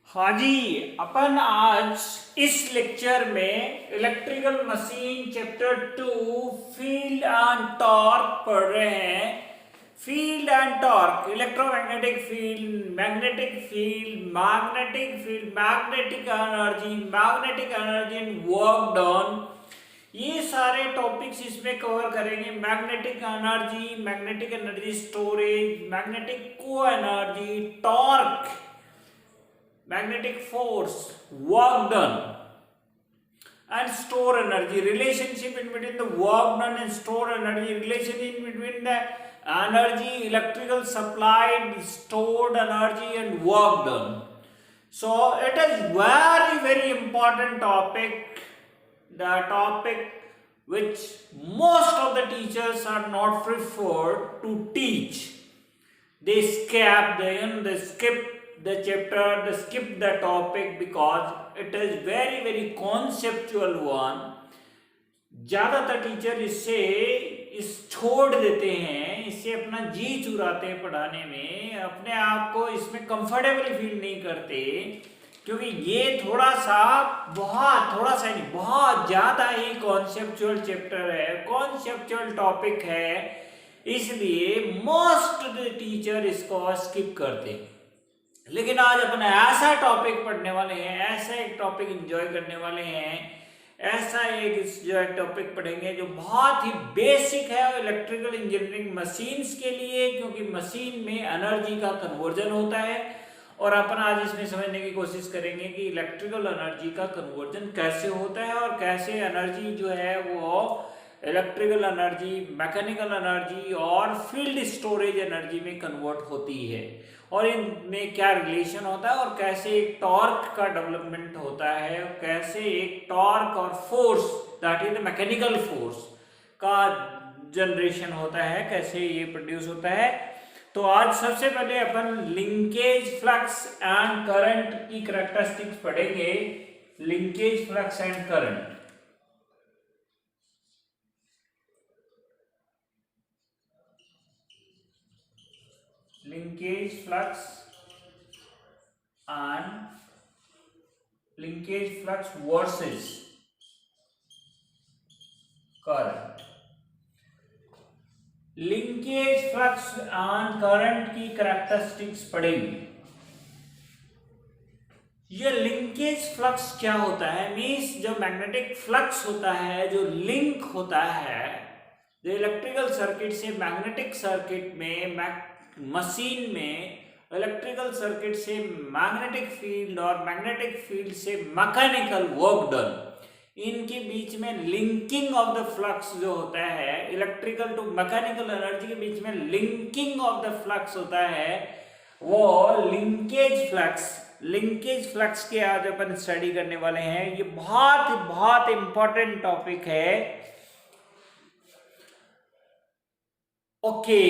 हाँ जी, अपन आज इस लेक्चर में electrical machine chapter 2 field and torque पढ़ रहे हैं। Field and torque, electromagnetic field, magnetic field, magnetic field, magnetic energy and work done, ये सारे टॉपिक्स इसमें कवर करेंगे। मैग्नेटिक एनर्जी स्टोरेज, मैग्नेटिक को energy, torque, magnetic force, work done, and store energy, relationship in between the work done and store energy, relation in between the energy, electrical supplied, stored energy and work done. So it is very important topic, the topic which most of the teachers are not preferred to teach. They skip the chapter, they skip the topic because it is very conceptual one. ज्यादातर teacher इससे इस छोड़ देते हैं, इससे अपना जी चुराते हैं पढ़ाने में, अपने आप को इसमें कंफर्टेबल फील नहीं करते, क्योंकि ये थोड़ा सा नहीं, बहुत ज्यादा ही कॉन्सेप्चुअल चैप्टर है, कॉन्सेप्चुअल टॉपिक है, इसलिए मोस्ट टीचर इसको स्किप करते हैं। लेकिन आज अपन ऐसा टॉपिक पढ़ने वाले हैं, ऐसा एक टॉपिक एंजॉय करने वाले हैं, ऐसा एक जो टॉपिक पढ़ेंगे जो बहुत ही बेसिक है इलेक्ट्रिकल इंजीनियरिंग मशीन्स के लिए, क्योंकि मशीन में एनर्जी का कन्वर्जन होता है और अपन आज इसमें समझने की कोशिश करेंगे कि इलेक्ट्रिकल एनर्जी का कन्वर्जन कैसे होता है और कैसे एनर्जी जो है वो इलेक्ट्रिकल एनर्जी, मैकेनिकल एनर्जी और फील्ड स्टोरेज एनर्जी में कन्वर्ट होती है, और इनमें क्या रिलेशन होता है और कैसे एक टॉर्क का डेवलपमेंट होता है, कैसे एक टॉर्क और force that is the mechanical force का जनरेशन होता है, कैसे ये प्रोड्यूस होता है। तो आज सबसे पहले अपन लिंकेज फ्लक्स एंड करंट की कैरेक्टरिस्टिक्स पढ़ेंगे। Linkage flux and current, linkage flux and linkage flux versus current। Linkage flux and current की कैरेक्टरिस्टिक्स पढ़ेंगे। ये लिंकेज फ्लक्स क्या होता है, मींस जो मैग्नेटिक फ्लक्स होता है, जो लिंक होता है जो इलेक्ट्रिकल सर्किट से मैग्नेटिक सर्किट में, मशीन में इलेक्ट्रिकल सर्किट से मैग्नेटिक फील्ड और मैग्नेटिक फील्ड से मैकेनिकल वर्क डन, इनके बीच में लिंकिंग ऑफ द फ्लक्स जो होता है, इलेक्ट्रिकल टू मैकेनिकल एनर्जी के बीच में लिंकिंग ऑफ द फ्लक्स होता है, वो लिंकेज फ्लक्स। लिंकेज फ्लक्स के आज अपन स्टडी करने वाले हैं। ये बहुत इंपॉर्टेंट टॉपिक है। ओके,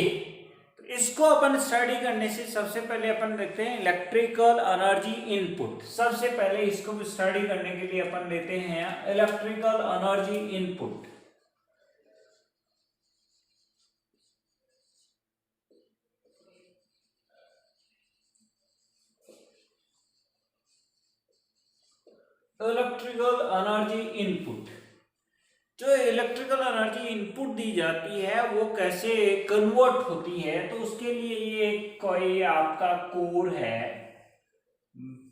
इसको अपन स्टडी करने से सबसे पहले अपन देखते हैं इलेक्ट्रिकल एनर्जी इनपुट। सबसे पहले इसको स्टडी करने के लिए अपन लेते हैं electrical energy input. Electrical energy input, जो इलेक्ट्रिकल एनर्जी इनपुट दी जाती है वो कैसे कन्वर्ट होती है, तो उसके लिए ये कोई आपका कोर है,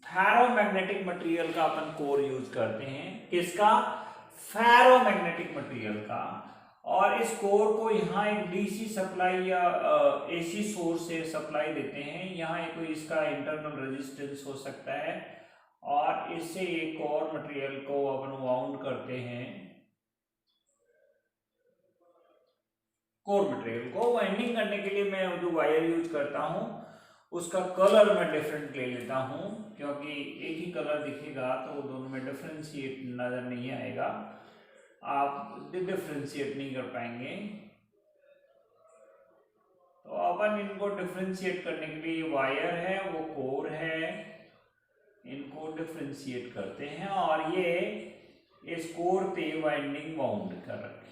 फेरोमैग्नेटिक मटेरियल का अपन कोर यूज करते हैं। किसका? फेरोमैग्नेटिक मटेरियल का। और इस कोर को यहाँ एक डीसी सप्लाई या एसी सोर्स से सप्लाई देते हैं। यहाँ एक कोई इसका इंटरनल रेजिस्टेंस हो सकता है और इससे एक और मटेरियल को अपन वाउंड करते हैं। कोर मटेरियल को वाइंडिंग करने के लिए मैं जो वायर यूज करता हूँ उसका कलर मैं डिफरेंट ले लेता हूँ, क्योंकि एक ही कलर दिखेगा तो दोनों में डिफरेंशिएट नजर नहीं आएगा, आप डिफरेंशिएट नहीं कर पाएंगे। तो अपन इनको डिफरेंशिएट करने के लिए वायर है, वो कोर है, इनको डिफरेंशिएट करते हैं और ये इस कोर पे वाइंडिंग वाउंड कर रखे।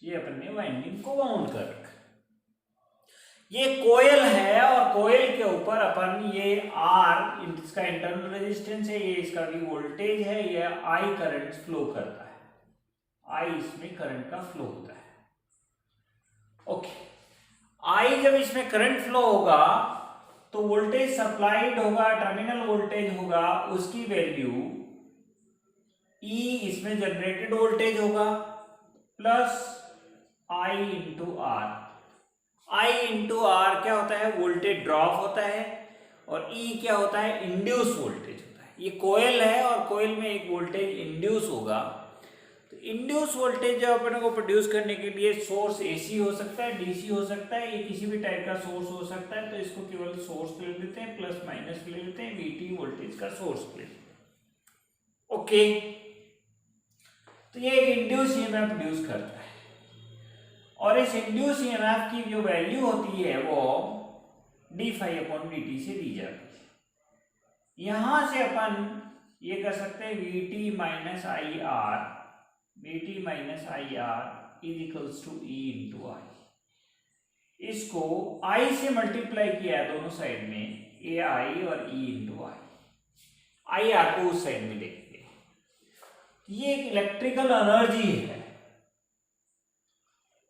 ये अपन ने वाइंडिंग को वाउंड कर रखा। ये कोयल है और कोयल के ऊपर अपन ये आर इसका इंटरनल रेजिस्टेंस है, ये इसका भी वोल्टेज है, ये आई करंट फ्लो करता है, आई इसमें करंट का फ्लो होता है। ओके, आई जब इसमें करंट फ्लो होगा तो वोल्टेज सप्लाइड होगा, टर्मिनल वोल्टेज होगा, उसकी वैल्यू ई इसमें जनरेटेड वोल्टेज होगा plus I into R. I into R क्या होता है, वोल्टेज ड्रॉप होता है, और ई क्या होता है, इंड्यूस वोल्टेज होता है। ये कोयल है और कोयल में एक वोल्टेज इंड्यूस होगा, तो इंड्यूस वोल्टेज जब अपन को प्रोड्यूस करने के लिए सोर्स एसी हो सकता है, डीसी हो सकता है, ये किसी भी टाइप का सोर्स हो सकता है, तो इसको केवल सोर्स ले लेते हैं, प्लस माइनस ले लेते हैं, वीटी वोल्टेज का सोर्स ले लेते हैं। ओके, तो ये एक इंड्यूस ईएमएफ प्रोड्यूस करता है, और इस इंड्यूस ईएमएफ की जो वैल्यू होती है वो D phi upon D T से दी जाती है। यहां से अपन ये कर सकते हैं VT minus I R, VT minus I R is equals to E into I. इसको आई से मल्टीप्लाई किया है दोनों साइड में, ए आई और ई इंटू आई आर को उस साइड में देखेंगे। ये एक इलेक्ट्रिकल एनर्जी है,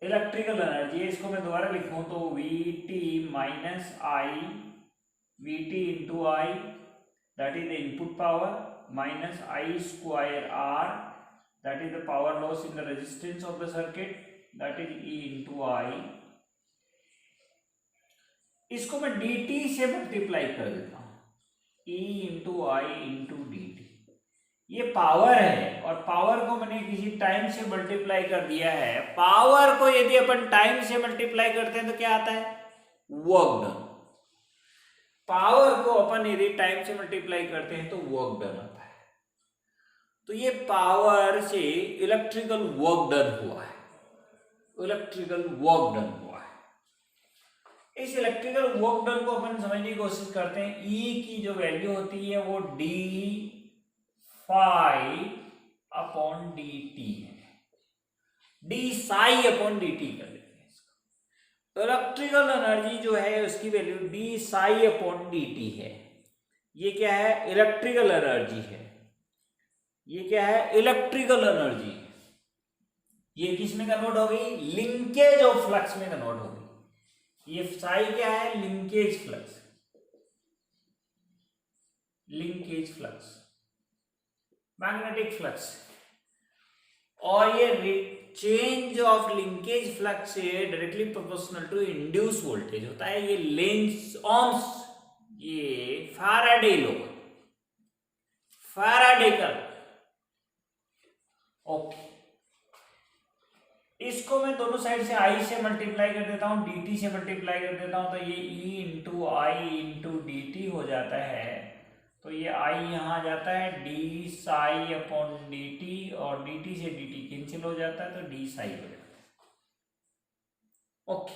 इलेक्ट्रिकल एनर्जी है। इसको मैं दोबारा लिखूं तो V T minus I, V T into I that is the input power, minus I square R that is the power loss in the resistance of the circuit, that is E into I. इसको मैं D T से multiply कर देता हूं, E into I into D T. ये power है, और power को मैंने किसी टाइम से मल्टीप्लाई कर दिया है। पावर को यदि अपन टाइम से मल्टीप्लाई करते हैं तो क्या आता है, वर्क डन। पावर को अपन यदि टाइम से मल्टीप्लाई करते हैं तो वर्क डन आता है। तो ये पावर से इलेक्ट्रिकल वर्क डन हुआ है, इलेक्ट्रिकल वर्क डन हुआ है। इस इलेक्ट्रिकल वर्क डन को अपन समझने की कोशिश करते हैं। ई की जो वैल्यू होती है वो D phi upon D T है, D psi upon D T कर लेते हैं इसका। इलेक्ट्रिकल एनर्जी जो है उसकी value D psi upon D T है। ये क्या है, इलेक्ट्रिकल एनर्जी है। ये क्या है, इलेक्ट्रिकल एनर्जी। ये किस में कन्वर्ट हो गई, लिंकेज ऑफ फ्लक्स में कन्वर्ट हो गई। ये साई क्या है, linkage flux, linkage flux, magnetic flux. और ये चेंज ऑफ लिंकेज फ्लक्स से directly proportional to induce voltage होता है। ये लेंस ऑम्स, ये फैराडे लॉ, फैराडे का। ओके, इसको मैं दोनों साइड से आई से मल्टीप्लाई कर देता हूं, डी टी से मल्टीप्लाई कर देता हूं, तो ये E into I into D T हो जाता है। तो ये आई यहां जाता है, D psi upon D T, और डी टी से डी टी कैंसिल हो जाता है, तो डी साई हो जाता है। ओके,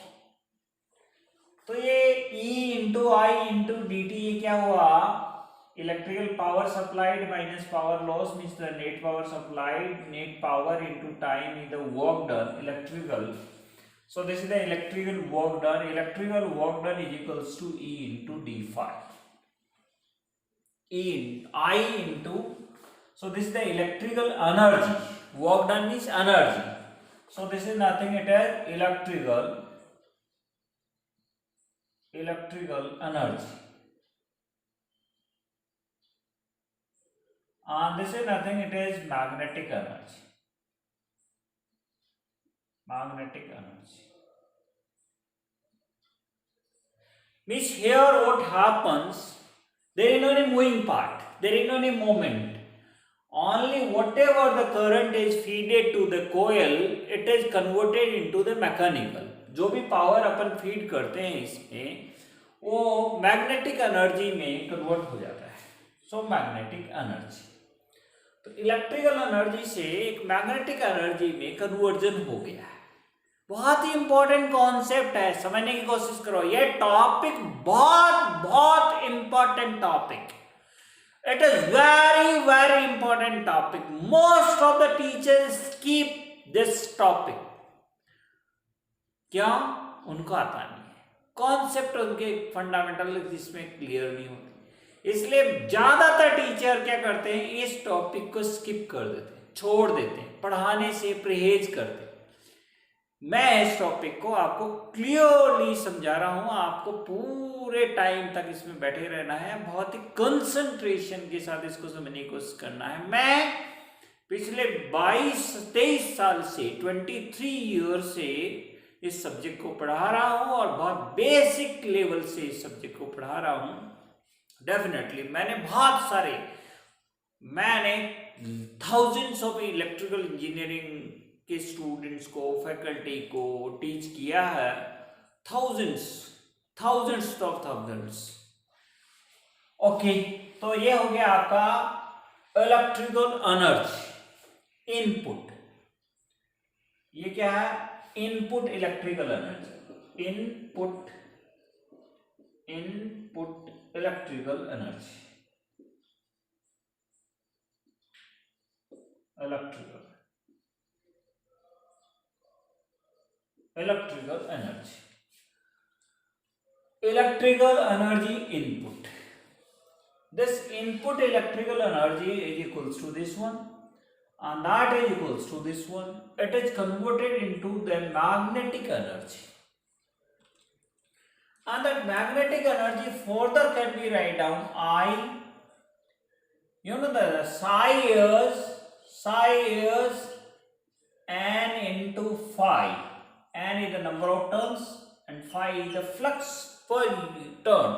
तो ये E into I into D T, ये क्या हुआ, electrical power supplied minus power loss means the net power supplied, net power into time is the work done, electrical. So this is the electrical work done. Electrical work done is equals to E into d phi, in I into, so this is the electrical energy, work done is energy, so this is nothing, it is electrical energy, and this is nothing, it is magnetic energy, magnetic energy. Means here what happens, there is no any moving part, there is no any moment, only whatever the current is feeded to the coil, it is converted into the mechanical. जो भी power अपन feed करते हैं इसमें वो magnetic energy में convert हो जाता है। सो मैग्नेटिक एनर्जी, तो इलेक्ट्रिकल एनर्जी से एक मैग्नेटिक एनर्जी में कन्वर्जन हो गया है। बहुत ही इंपॉर्टेंट कॉन्सेप्ट है, समझने की कोशिश करो। ये टॉपिक बहुत बहुत important topic, it is very very important topic. Most of the teachers keep this topic, क्या उनको आता नहीं है, कॉन्सेप्ट उनके फंडामेंटल जिसमें क्लियर नहीं होते, इसलिए ज्यादातर टीचर क्या करते हैं, इस टॉपिक को स्किप कर देते हैं, छोड़ देते हैं, पढ़ाने से परहेज करते हैं। मैं इस टॉपिक को आपको क्लियरली समझा रहा हूं, आपको पूरे टाइम तक इसमें बैठे रहना है, बहुत ही कंसंट्रेशन के साथ इसको समझने की कोशिश करना है। मैं पिछले 22-23 साल से 23 ईयर से इस सब्जेक्ट को पढ़ा रहा हूं और बहुत बेसिक लेवल से इस सब्जेक्ट को पढ़ा रहा हूं। डेफिनेटली मैंने थाउजेंड्स ऑफ इलेक्ट्रिकल इंजीनियरिंग के स्टूडेंट्स को, फैकल्टी को टीच किया है, थाउजेंड्स ऑफ थाउजेंड्स। ओके, तो ये हो गया आपका इलेक्ट्रिकल एनर्जी इनपुट। ये क्या है, input electrical energy, input electrical energy, electrical energy, electrical energy input. This input electrical energy is equals to this one, and that is equals to this one. It is converted into the magnetic energy, and that magnetic energy further can be write down I. You know the psi is n into phi. N is the number of turns and phi is the flux per turn,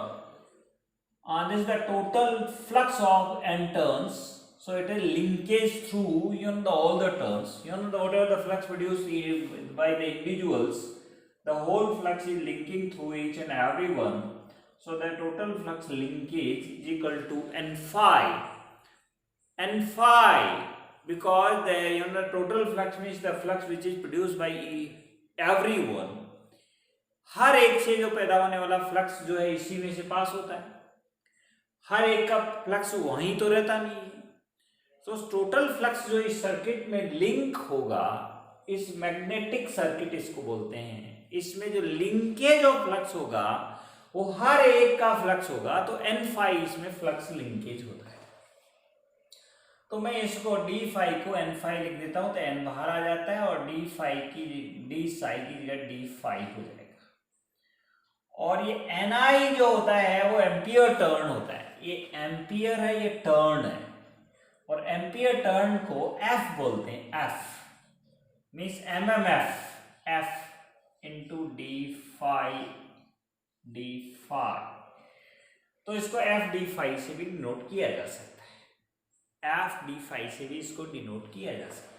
and this is the total flux of n turns. So it is linkage through all the turns. Whatever the flux produced by the individuals, the whole flux is linking through each and every one. So the total flux linkage is equal to n phi. N phi, because the total flux means the flux which is produced by everyone. हर एक से जो पैदा होने वाला flux जो है इसी में से पास होता है, हर एक का फ्लक्स वहीं तो रहता नहीं है। तो टोटल फ्लक्स जो इस सर्किट में लिंक होगा, इस मैग्नेटिक सर्किट इसको बोलते हैं, इसमें जो लिंकेज ऑफ फ्लक्स होगा वो हर एक का फ्लक्स होगा, तो एन फाई इसमें फ्लक्स लिंकेज होता है। तो मैं इसको डी फाई को एन फाई लिख देता हूं, तो एन बाहर आ जाता है और डी साई की जगह डी फाई हो जाएगा। और ये एन आई जो होता है वो एम्पियर टर्न होता है, ये एम्पियर है, ये टर्न है, और एम्पियर टर्न को एफ बोलते हैं। F means M M F, F into d phi. तो इसको एफ डी फाई से भी नोट किया जा सकता है, एफ डी फाई से भी इसको डिनोट किया जा सकता है।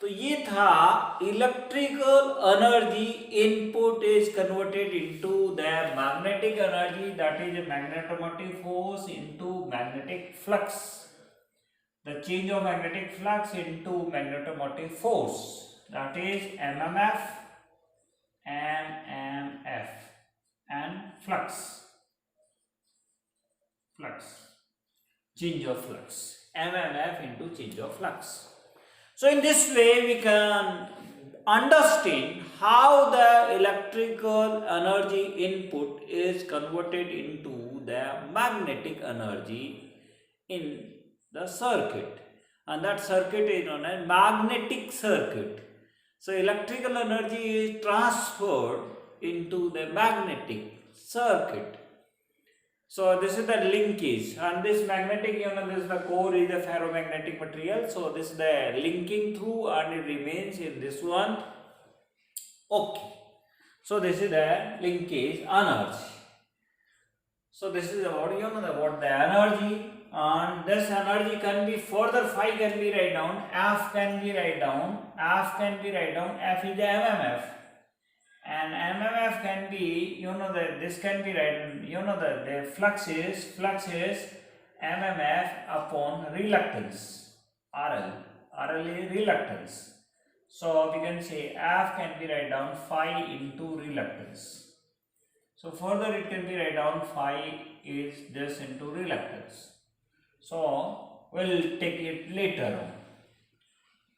तो ये था electrical energy input is converted into the magnetic energy, that is magnetomotive force into magnetic flux, the change of magnetic flux into magnetomotive force, that is MMF and flux change of flux, MMF into change of flux. So in this way we can understand how the electrical energy input is converted into the magnetic energy in the circuit, and that circuit is known as magnetic circuit. So electrical energy is transferred into the magnetic circuit. So this is the linkage, and this magnetic, this is the core is the ferromagnetic material. So this is the linking through, and it remains in this one. Okay. So this is the linkage energy. So this is about about the energy, and this energy can be further phi can be write down, F can be write down, F is the MMF. And MMF can be, this can be written, the flux is MMF upon reluctance, RL is reluctance. So we can say F can be write down phi into reluctance. So further it can be write down phi is this into reluctance. So we'll take it later on.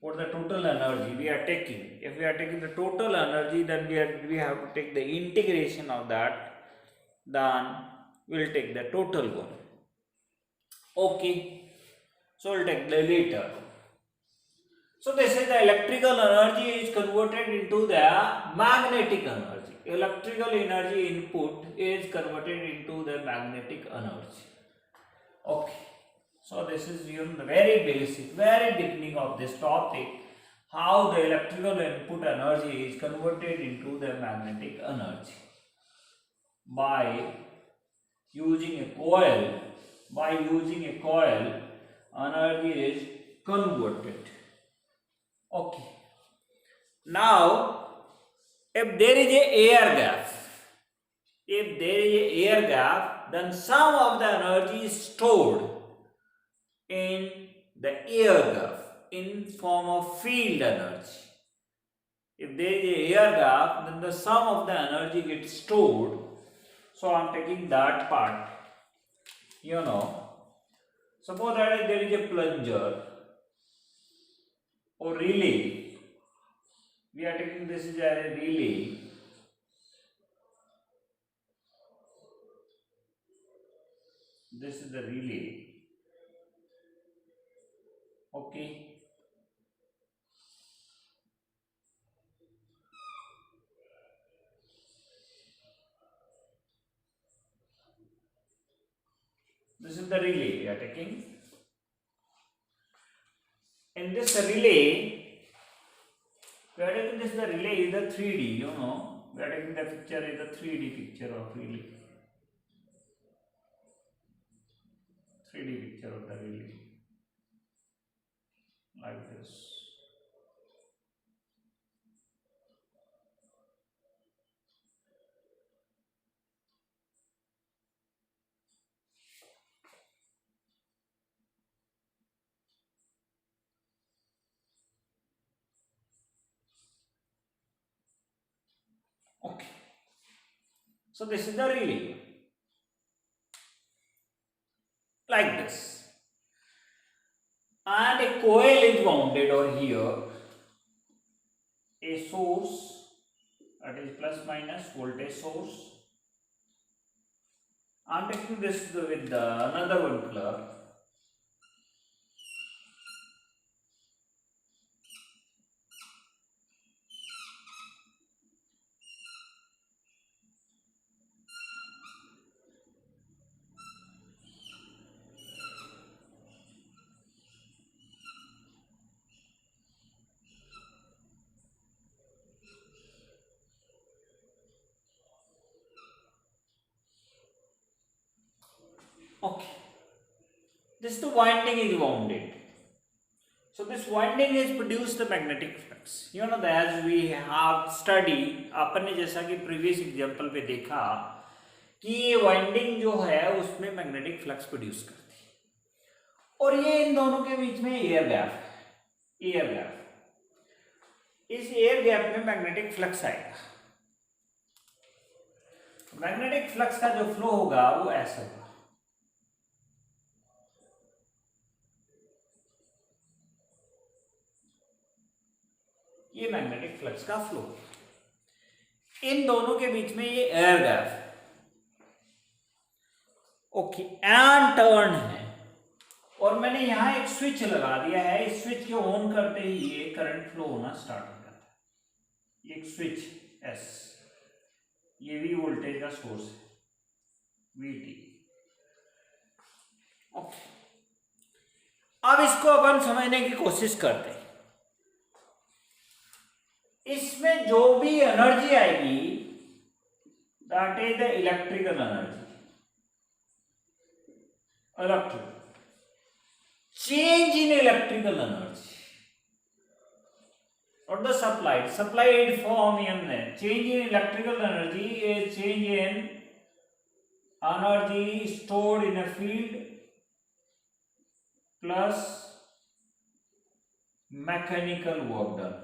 what the total energy we are taking. If we are taking the total energy, then we have to take the integration of that, then we'll take the total one. Okay, so we'll take the later. So they say the electrical energy is converted into the magnetic energy. Electrical energy input is converted into the magnetic energy. Okay, so this is the very basic, very beginning of this topic, how the electrical input energy is converted into the magnetic energy by using a coil. By using a coil, energy is converted. Okay. Now, if there is a air gap, then some of the energy is stored in the air gap in form of field energy. If there is a air gap, then the sum of the energy gets stored. So I am taking that part. Suppose that there is a plunger or relay. We are taking this as a relay. This is the relay. Okay. This is the relay we are taking. In this relay, we are taking this, the relay is the 3D, we are taking the picture is the 3D picture of relay. 3D picture of the relay. Like this. Okay. So this is the relay. Like this. And a coil is mounted over here. A source, that is plus minus voltage source. I am taking this with another one plug. Okay. This the winding is wounded. So this winding is produce the magnetic flux. That as we have studied, आपने जैसा कि previous example पे देखा कि ये winding जो है उसमें मैग्नेटिक फ्लक्स प्रोड्यूस करती है, और ये इन दोनों के बीच में एयर गैप है, एयर गैप। इस एयर गैप में मैग्नेटिक फ्लक्स आएगा। मैग्नेटिक फ्लक्स का जो फ्लो होगा वो ऐसा होगा, ये मैग्नेटिक फ्लक्स का फ्लो। इन दोनों के बीच में ये air gap, okay, and turn है, और मैंने यहां एक स्विच लगा दिया है। इस स्विच के ऑन करते ही ये करंट फ्लो होना स्टार्ट हो जाता है। एक स्विच एस, ये भी वोल्टेज का सोर्स है वीटी। ओके, अब इसको अपन समझने की कोशिश करते हैं। इसमें जो भी एनर्जी आएगी that is the electrical energy, electrical change in electrical energy, or the supplied form in change in electrical energy is change in energy stored in a field plus mechanical work done.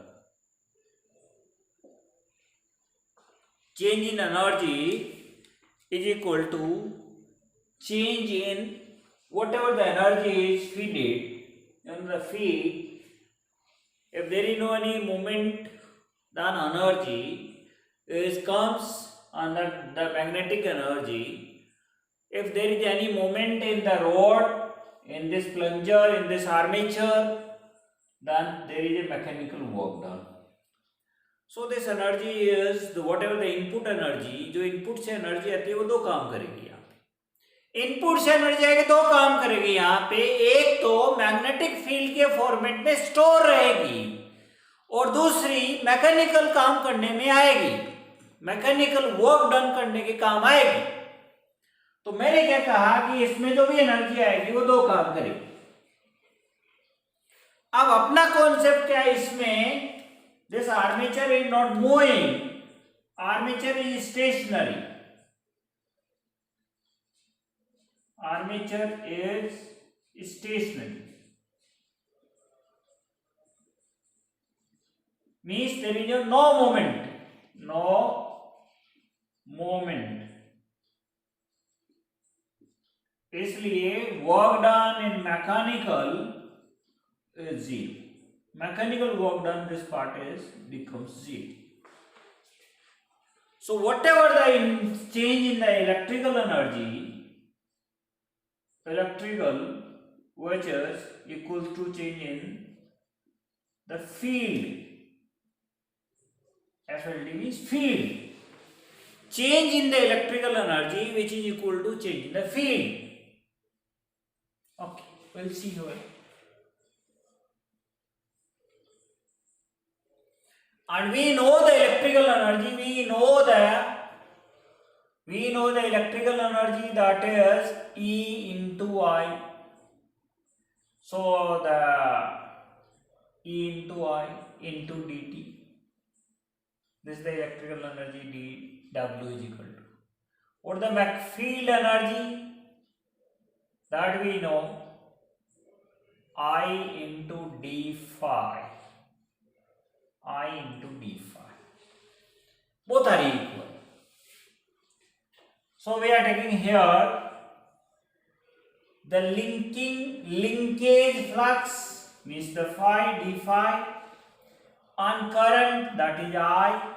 Change in energy is equal to change in whatever the energy is feeded in the feed If there is no any movement, then energy is comes under the magnetic energy. If there is any movement in the rod, in this plunger, in this armature, then there is a mechanical work done. So this energy is the whatever the input energy, जो input से energy आती है वो दो काम करेगी यहाँ पे. इनपुट से एनर्जी आएगी दो काम करेगी यहाँ पे. एक तो मैग्नेटिक फील्ड के फॉर्मेट में स्टोर रहेगी और दूसरी मैकेनिकल काम करने में आएगी, मैकेनिकल वर्क डन करने के काम आएगी. तो मैंने क्या कहा कि इसमें जो भी एनर्जी आएगी वो दो काम करेगी. अब अपना कॉन्सेप्ट क्या है इसमें, this armature is not moving, armature is stationary. Armature is stationary, means there is no movement, no movement. इसलिए work done in mechanical is zero. Mechanical work done, this part is becomes zero. So whatever the change in the electrical energy, electrical which is equals to change in the field. FLD means field. Change in the electrical energy which is equal to change in the field. Okay, we'll see here. And we know the electrical energy, we know the electrical energy, that is E into I. So the E into I into dt. This is the electrical energy, dW is equal to. What the field energy? That we know, I into d phi. I into d phi. Both are equal. So we are taking here the linkage flux, means the phi, d phi, and current, that is I.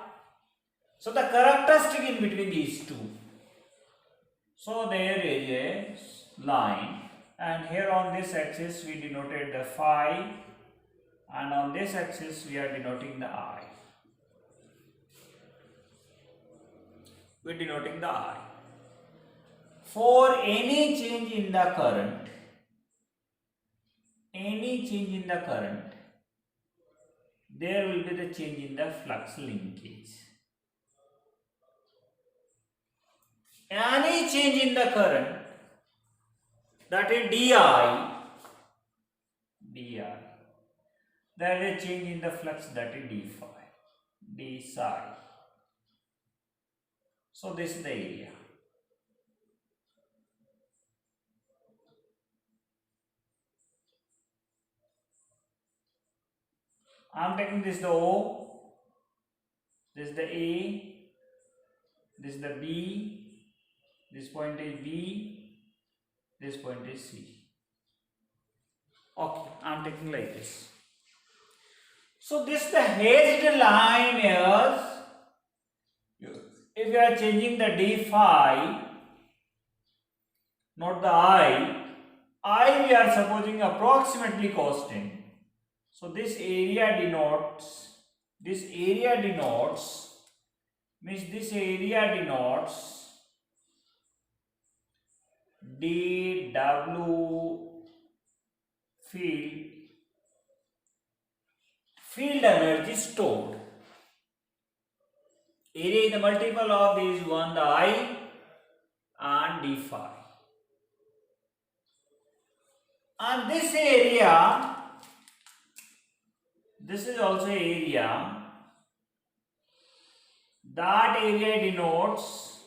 So the characteristic in between these two. So there is a line, and here on this axis we denoted the phi, and on this axis we are denoting the I. We are denoting the I. For any change in the current, there will be the change in the flux linkage. Any change in the current, that is di, there is a change in the flux, that is d phi, d psi. So this is the area. I am taking this the O, this is the A, this is the B, this point is B, this point is C. Okay, I am taking like this. So this the hedged line is, if you are changing the d phi, not the I we are supposing approximately constant. So this area denotes, means this area denotes dW field energy stored. Area is the multiple of these one, the I and d phi. And this area, this is also area. That area denotes,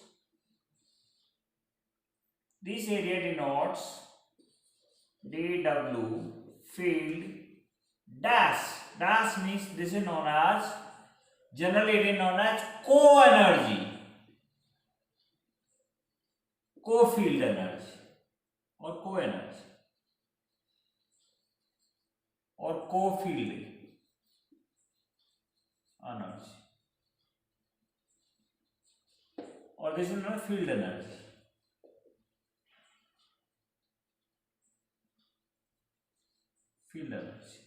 this area denotes dW field dash. Dash means this is known as, generally it is known as co-energy, co-field energy or co-energy or co-field. energy, or this is not field energy. Field energy.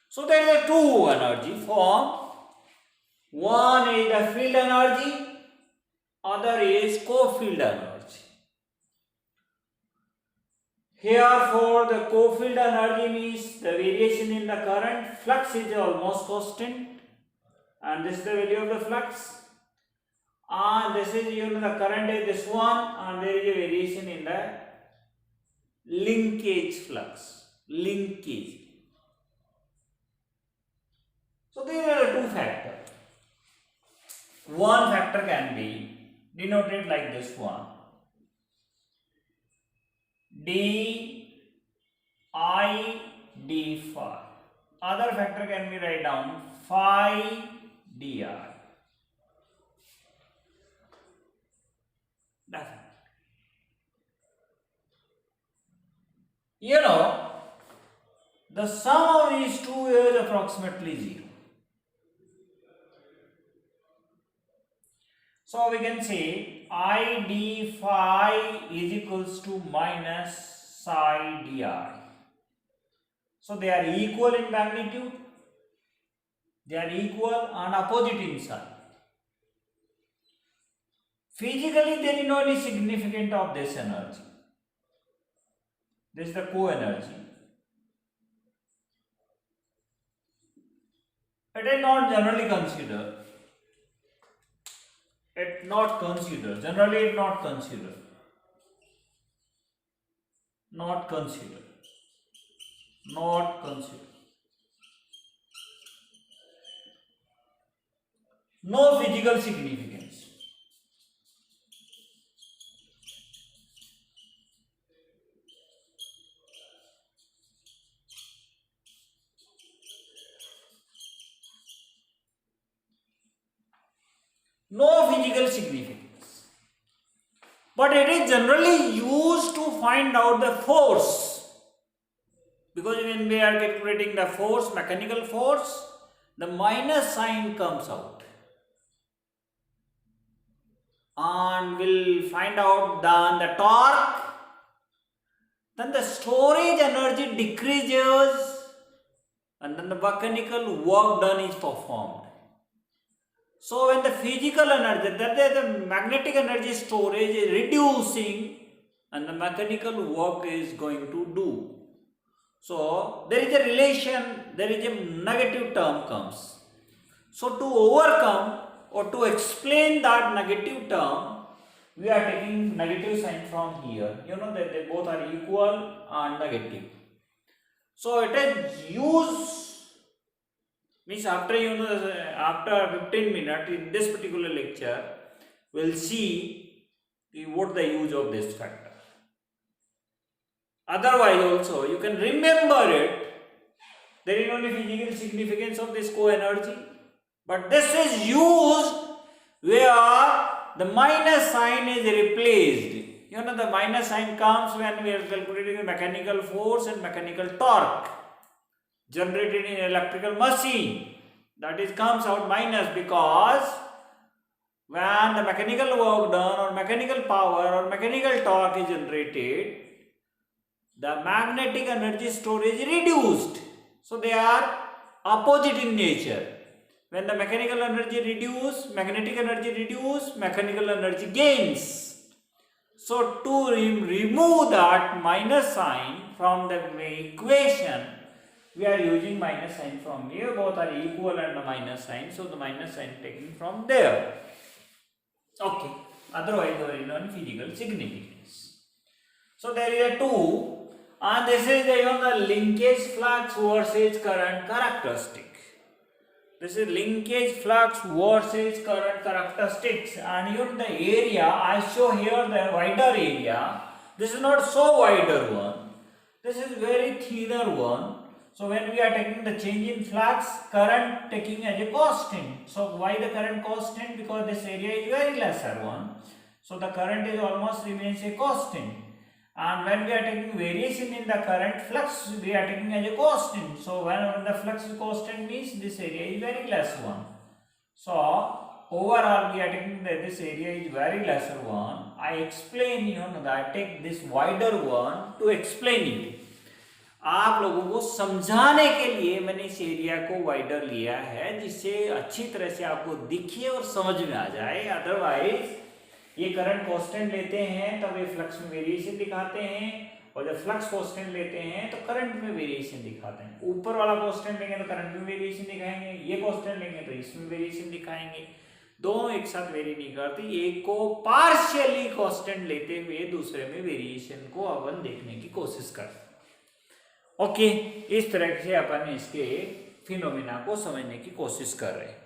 So there are two energy form. One is the field energy, other is co-field energy. Here for the co-field energy means the variation in the current, flux is almost constant, and this is the value of the flux. And this is the current is this one, and there is a variation in the linkage flux. Linkage. So there are two factors. One factor can be denoted like this one. D I d phi. Other factor can be write down phi di. That's it. You know, the sum of these two is approximately 0. So we can say I d phi is equals to minus psi di. So they are equal in magnitude, they are equal and opposite in sign. Physically there is no any significance of this energy. This is the co-energy. It is not generally considered. Generally it not considered. No physical significance. No physical significance. But it is generally used to find out the force. Because when we are calculating the force, mechanical force, the minus sign comes out. And we'll find out then the torque, then the storage energy decreases, and then the mechanical work done is performed. So when the physical energy, that is the magnetic energy storage is reducing and the mechanical work is going to do. So there is a relation, there is a negative term comes. So to overcome or to explain that negative term, we are taking negative sign from here. You know that they both are equal and negative. So it is used. Means after after 15 minutes in this particular lecture, we'll see what the use of this factor. Otherwise also you can remember it. There is only physical significance of this co-energy, but this is used where the minus sign is replaced. You know the minus sign comes when we are calculating the mechanical force and mechanical torque generated in electrical machine. That is comes out minus, because when the mechanical work done or mechanical power or mechanical torque is generated, the magnetic energy storage is reduced. So they are opposite in nature. When the mechanical energy reduce, magnetic energy reduce, mechanical energy gains. So to remove that minus sign from the equation, we are using minus sign from here. Both are equal and the minus sign. So the minus sign taken from there. Okay. Otherwise there is no physical significance. So there is a 2, and this is the linkage flux versus current characteristic. This is linkage flux versus current characteristics, and the area I show here the wider area. This is not so wider one. This is very thinner one. So when we are taking the change in flux, current taking as a constant. So why the current constant? Because this area is very lesser one. So the current is almost remains a constant. And when we are taking variation in the current, flux we are taking as a constant. So when the flux is constant means this area is very less one. So overall we are taking that this area is very lesser one. I explain you know that I take this wider one to explain you. आप लोगों को समझाने के लिए मैंने इस area को wider लिया है जिससे अच्छी तरह से आपको दिखे और समझ में आ जाए. अदरवाइज ये करंट कांस्टेंट लेते हैं तब ये फ्लक्स में वेरिएशन दिखाते हैं और जब फ्लक्स कांस्टेंट लेते हैं तो करंट में वेरिएशन दिखाते हैं. ऊपर वाला कांस्टेंट लेंगे तो करंट में वेरिएशन दिखाएंगे, ये कांस्टेंट लेंगे तो इसमें वेरिएशन दिखाएंगे. दोनों एक साथ वेरी नहीं करती. एक को पार्शियली कांस्टेंट लेते हुए दूसरे में वेरिएशन को अपन देखने की कोशिश करते हैं. ओके इस तरह से अपन इसके फिनोमिना को समझने की कोशिश कर रहे हैं.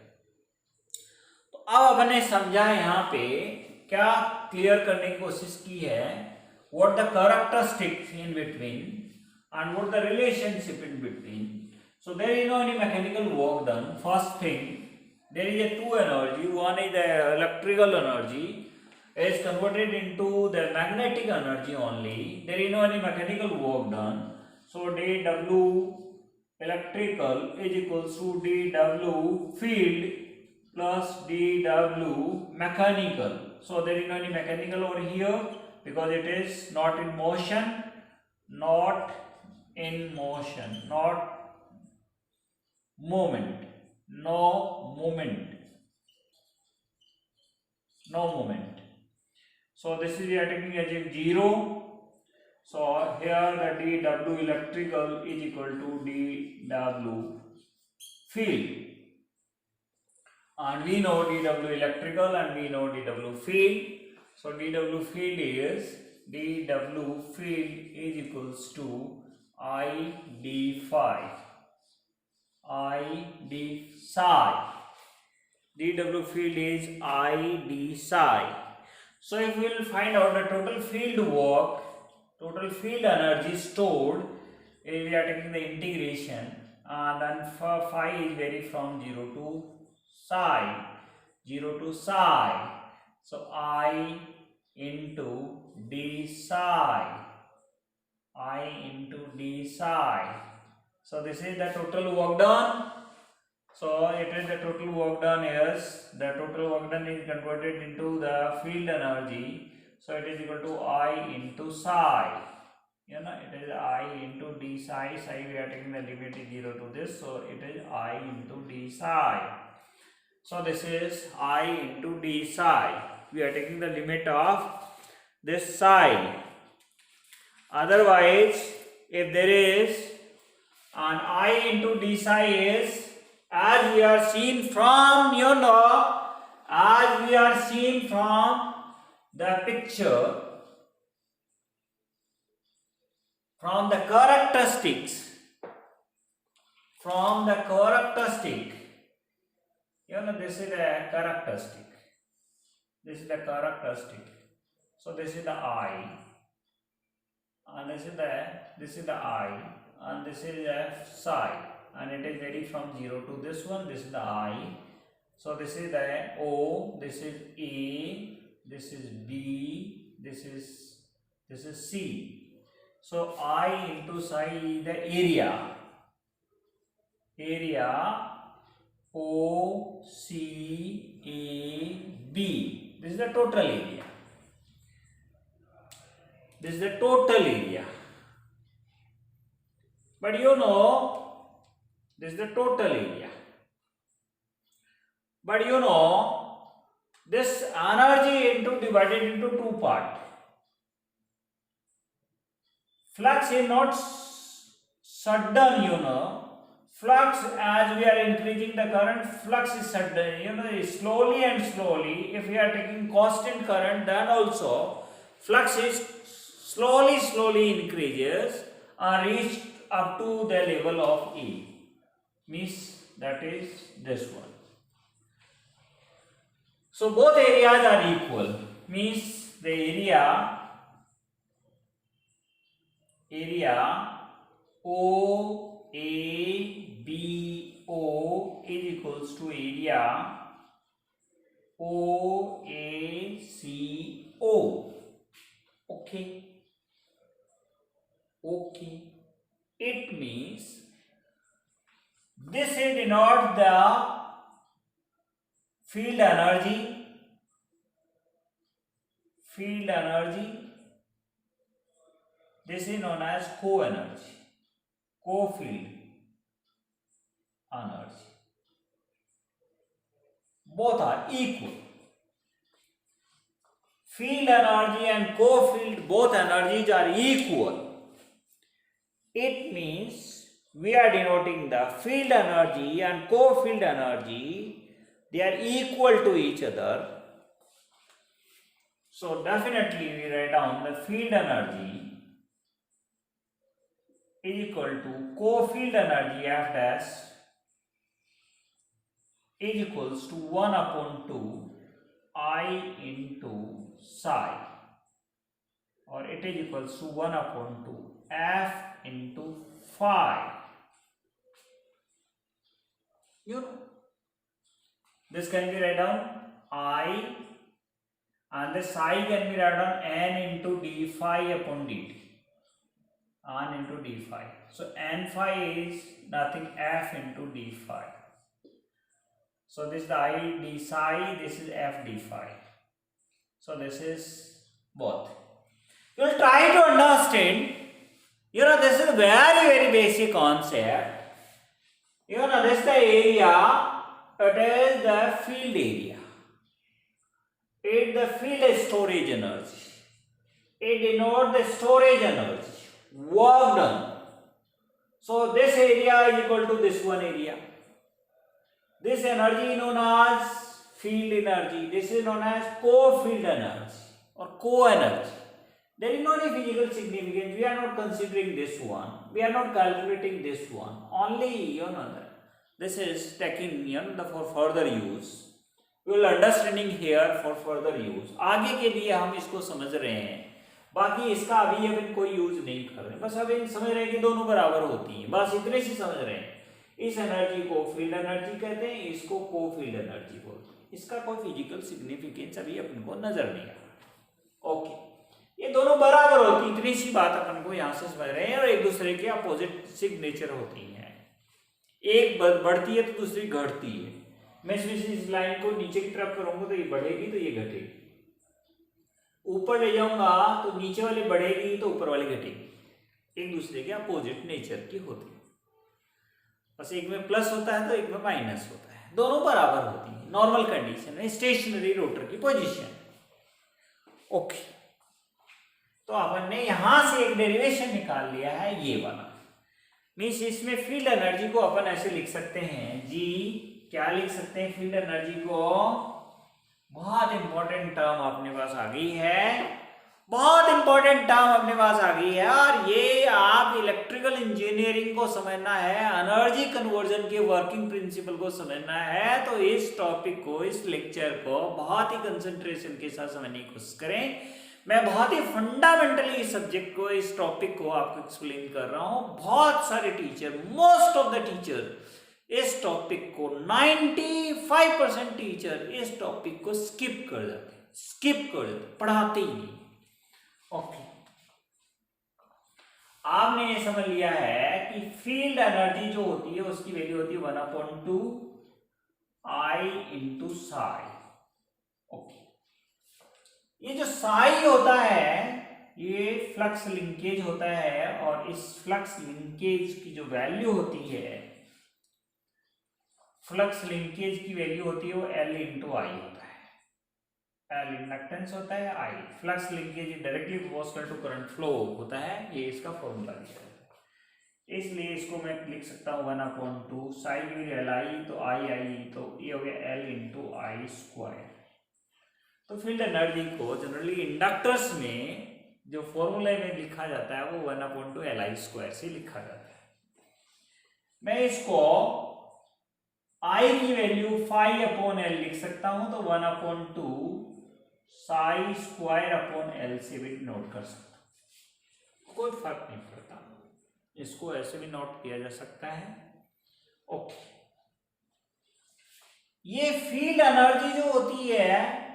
तो अब अपन ने समझा यहाँ पे क्या क्लियर करने की कोशिश की है, what the characteristics in between and what the relationship in between. So there is no any mechanical work done. First thing, there is a two energy. One is the electrical energy is converted into the magnetic energy only. There is no any mechanical work done. So dW electrical is equals to dW field plus dW mechanical. So there is no any mechanical over here because it is not in motion, not movement. No movement. So this is we are taking as a 0. So here the dW electrical is equal to dW field, and we know dW electrical and we know dW field. So dW field is equals to I d phi. dW field is I d psi. So if we will find out the total field work, total field energy stored, we are taking the integration, and then phi is vary from 0 to psi. So I into d psi. So this is the total work done. So it is the total work done is converted into the field energy. So it is equal to I into psi. You know, it is I into d psi. Psi we are taking the limit is 0 to this. So it is I into d psi. So this is I into d psi. We are taking the limit of this psi. Otherwise, if there is an I into d psi is, as we are seen from the picture, from the characteristic, this is the characteristic. So this is the I, and this is the I, and this is the psi, and it is vary from 0 to this one. This is the I. So this is the O, this is A, this is B, this is C. So I into psi is the area O C A B. This is the total area. But you know, this is the total area. But you know, this energy divided into two parts. Flux is not sudden, you know. Flux, as we are increasing the current, flux is sudden, you know, slowly and slowly. If we are taking constant current, then also flux is slowly increases and reach up to the level of E. Means that is this one. So both areas are equal. Means the area O A B O is equals to area O A C O. Okay. It means this is denote the field energy, this is known as co-energy, co-field energy. Both are equal. Field energy and co-field, both energies are equal. It means we are denoting the field energy and co-field energy, they are equal to each other. So definitely we write down the field energy is equal to co-field energy F dash is equals to 1 upon 2 I into psi, or it is equals to 1 upon 2 F into phi. You know, this can be written down I, and the psi can be written down n into d phi upon dt, n into d phi. So n phi is nothing f into d phi. So this is the I d psi, this is f d phi. So this is both. You will try to understand. You know, this is very basic concept. You know, this is the area. It is the field area. It the field storage energy. It denotes the storage energy, work done. So this area is equal to this one area. This energy is known as field energy. This is known as co-field energy or co-energy. There is no any physical significance. We are not considering this one. We are not calculating this one. Only, you know, this is taking, you know, for further use. We will understanding here for further use. आगे के लिए हम इसको समझ रहे हैं. बाकी इसका अभी अपन कोई यूज नहीं कर रहे हैं. बस अब इन समझ रहे हैं कि दोनों बराबर होती हैं. बस इतने से समझ रहे हैं. इस एनर्जी को फील्ड एनर्जी कहते हैं, इसको को फील्ड एनर्जी बोलते हैं. इसका कोई फिजिकल सिग्निफिकेंस अभी अपन को नजर नहीं आ रहा. ओके, ये दोनों बराबर होती, इतनी सी बात अपन को यहाँ से समझ रहे हैं. और एक दूसरे के अपोजिट सिग्नेचर होती हैं. एक बढ़ती है तो दूसरी घटती है. मैं इस लाइन को नीचे की तरफ करूंगा तो ये बढ़ेगी तो ये घटेगी. ऊपर ले जाऊंगा तो नीचे वाली बढ़ेगी तो ऊपर वाली घटेगी. एक दूसरे के अपोजिट नेचर की होती है. बस एक में प्लस होता है तो एक में माइनस होता है. दोनों बराबर होती है नॉर्मल कंडीशन में, स्टेशनरी रोटर की पोजीशन. ओके, तो अपन ने यहां से एक डेरिवेशन निकाल लिया है ये वाला. मीन्स इसमें फील्ड एनर्जी को अपन ऐसे लिख सकते हैं जी. क्या लिख सकते हैं फील्ड एनर्जी को? बहुत इंपॉर्टेंट टर्म अपने पास आ गई है. बहुत इंपॉर्टेंट टर्म अपने पास आ गई है. और ये आप इलेक्ट्रिकल इंजीनियरिंग को समझना है, एनर्जी कन्वर्जन के वर्किंग प्रिंसिपल को समझना है, तो इस टॉपिक को, इस लेक्चर को बहुत ही कंसंट्रेशन के साथ समझने की कोशिश करें. मैं बहुत ही फंडामेंटली इस सब्जेक्ट को, इस टॉपिक को आपको एक्सप्लेन कर रहा हूं. बहुत सारे teacher, most of the teacher इस टॉपिक को 95% टीचर इस टॉपिक को स्किप कर देते, पढ़ाते ही नहीं. ओके, आपने ये समझ लिया है कि फील्ड एनर्जी जो होती है उसकी वैल्यू होती है 1/2 I इंटू साई. ओके, ये जो साई होता है ये फ्लक्स लिंकेज होता है. और इस फ्लक्स लिंकेज की जो वैल्यू होती है, फ्लक्स लिंकेज की वैल्यू होती है वो L इंटू आई होता है. L इंडक्टेंस होता है, I flux linkage directly proportional to current flow होता है. ये इसका फॉर्मूला दिया है. इसलिए इसको मैं लिख सकता हूँ 1/2 साई L I, तो I तो ये हो गया L इंटू आई स्क्वायर. तो फील्ड एनर्जी को जनरली इंडक्टर्स में जो फॉर्मूले में लिखा जाता है वो 1/2 L I स्क्वायर से लिखा जाता है. मैं इसको I की वैल्यू फाई अपॉन L लिख सकता हूं, तो 1/2 साई स्क्वायर अपॉन L से भी नोट कर सकता हूं. कोई फर्क नहीं पड़ता, इसको ऐसे भी नोट किया जा सकता है. ओके, ये फील्ड एनर्जी जो होती है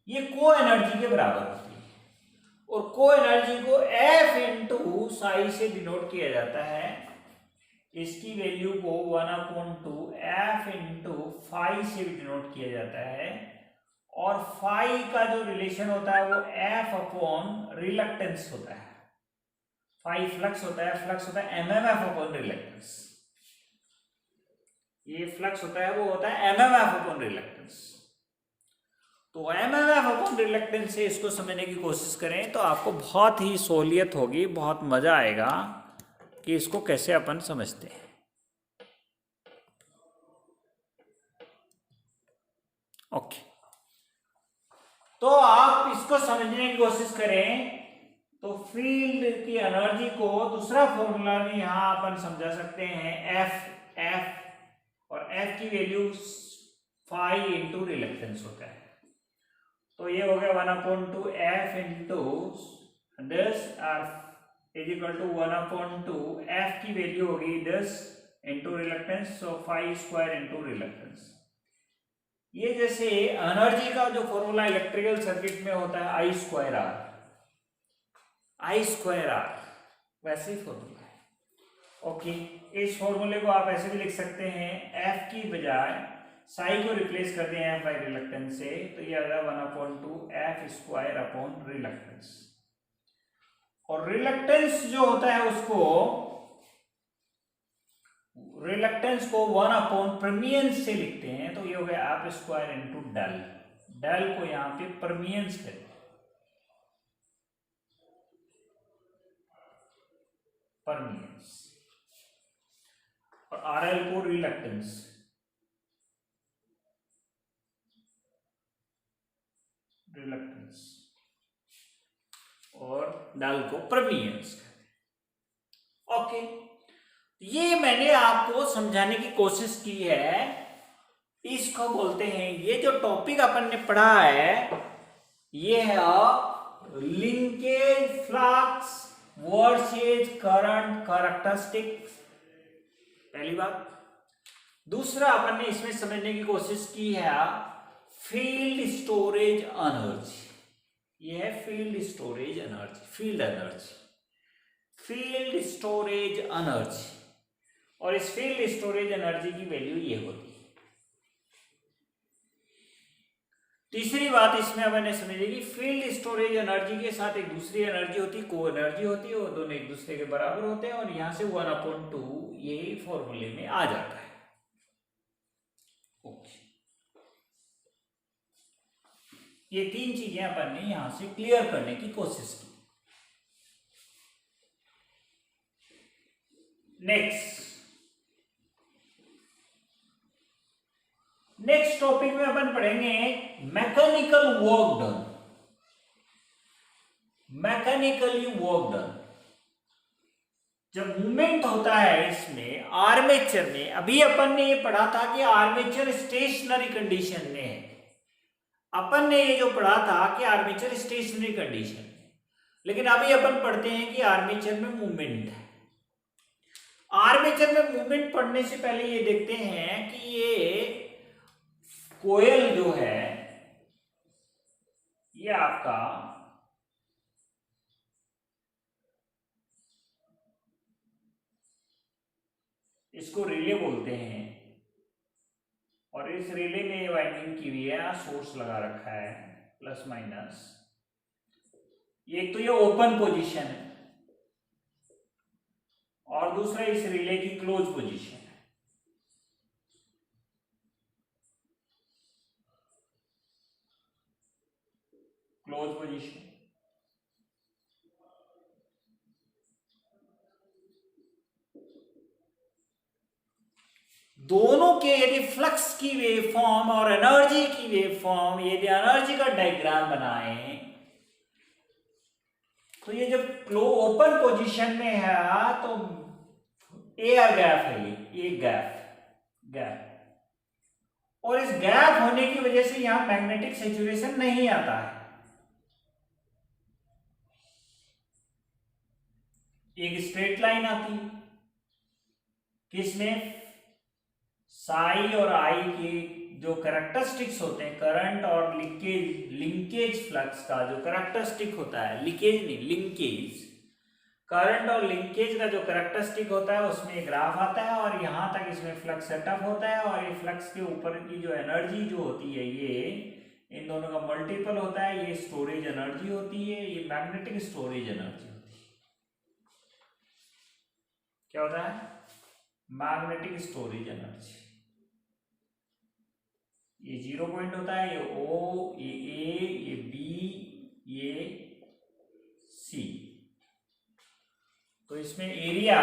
ये को एनर्जी के बराबर होती है. और को एनर्जी को F इंटू साई से डिनोट किया जाता है. इसकी वैल्यू को 1/2 f इंटू फाई से भी डिनोट किया जाता है, और फाई का जो रिलेशन होता है वो f अपॉन रिलक्टेंस होता है। फाई फ्लक्स होता है, फ्लक्स होता है mmf अपॉन रिलक्टेंस। ये फ्लक्स होता है वो होता है mmf अपॉन रिलक्टेंस। तो mmf अपॉन रिलक्टेंस से इसको समझने की कोशिश करें तो आपको बहुत ही सहूलियत होगी, बहुत मजा आएगा कि इसको कैसे अपन समझते हैं। ओके, तो आप इसको समझने की कोशिश करें तो फील्ड की एनर्जी को दूसरा फॉर्मूला में यहां अपन समझा सकते हैं, एफ और एफ की वैल्यू फाई इंटू रिलक्टेंस होता है। तो ये हो गया 1/2 f into this is equal to 1/2 f की वैल्यू होगी 10 into reluctance, so phi square into reluctance. ये जैसे एनर्जी का जो फॉर्मूला इलेक्ट्रिकल सर्किट में होता है आई स्क्वायर आर, वैसे ही फॉर्मूला है। ओके, इस फॉर्मूले को आप ऐसे भी लिख सकते हैं, एफ की बजाय साई को रिप्लेस कर दिया है बाई रिलक्टेंस से, तो ये आ जाएगा 1/2 f स्क्वायर अपॉन रिलक्टेंस। और रिलक्टेंस जो होता है उसको, रिलक्टेंस को 1/परमियंस से लिखते हैं, तो ये हो गया F square into del. Del को यहां पे परमियंस कहते हैं, परमियंस, और आरएल को रिलक्टेंस, और डेल को परमियंस। ओके, ये मैंने आपको समझाने की कोशिश की है। इसको बोलते हैं, ये जो टॉपिक अपन ने पढ़ा है ये है linkage flux versus current characteristics, पहली बात। दूसरा अपन ने इसमें समझने की कोशिश की है फील्ड स्टोरेज एनर्जी। ये है field storage energy, field storage energy, और इस फील्ड स्टोरेज एनर्जी की वैल्यू ये होती है। तीसरी बात इसमें अपन ने समझी कि फील्ड स्टोरेज एनर्जी के साथ एक दूसरी एनर्जी होती है, को एनर्जी होती है, और दोनों एक दूसरे के बराबर होते हैं, और यहां से 1/2 ये फॉर्मूले में आ जाता है। ओके, ये तीन चीजें अपन ने यहां से क्लियर करने की कोशिश की। नेक्स्ट टॉपिक में अपन पढ़ेंगे मैकेनिकली वर्क डन। जब मूवमेंट होता है इसमें आर्मेचर में, अभी अपन ने ये पढ़ा था कि आर्मेचर स्टेशनरी कंडीशन में है। अपन ने ये जो पढ़ा था कि आर्मेचर स्टेशनरी कंडीशन में, लेकिन अभी अपन पढ़ते हैं कि आर्मेचर में मूवमेंट है। आर्मेचर में मूवमेंट पढ़ने से पहले ये देखते हैं कि ये कोयल जो है ये आपका इसको रिले बोलते हैं, और इस रिले में वाइंडिंग की हुई है, सोर्स लगा रखा है प्लस माइनस। एक तो ये ओपन पोजीशन है, और दूसरा इस रिले की क्लोज पोजीशन है। क्लोज पोजीशन, दोनों के यदि फ्लक्स की वेव फॉर्म और एनर्जी की वेव फॉर्म, यदि एनर्जी का डायग्राम बनाएं, तो ये जब ओपन पोजीशन में है तो एयर गैप है, ये गैप, और इस गैप होने की वजह से यहां मैग्नेटिक सैचुरेशन नहीं आता है। एक स्ट्रेट लाइन आती है, किसमें साई और आई के जो कैरेक्टरिस्टिक्स होते हैं, करंट और लिंकेज फ्लक्स का जो कैरेक्टरिस्टिक होता है, लीकेज नहीं लिंकेज, करंट और लिंकेज का जो कैरेक्टरिस्टिक होता है उसमें ये ग्राफ आता है और यहाँ तक इसमें फ्लक्स सेटअप होता है और ये फ्लक्स के ऊपर की जो एनर्जी जो होती है ये इन दोनों का मल्टीपल होता है, ये स्टोरेज एनर्जी होती है, ये मैग्नेटिक स्टोरेज एनर्जी होती है। क्या होता है? Magnetic storage energy. ये 0 पॉइंट होता है, ये O, ये A, ये B, ये C। तो इसमें area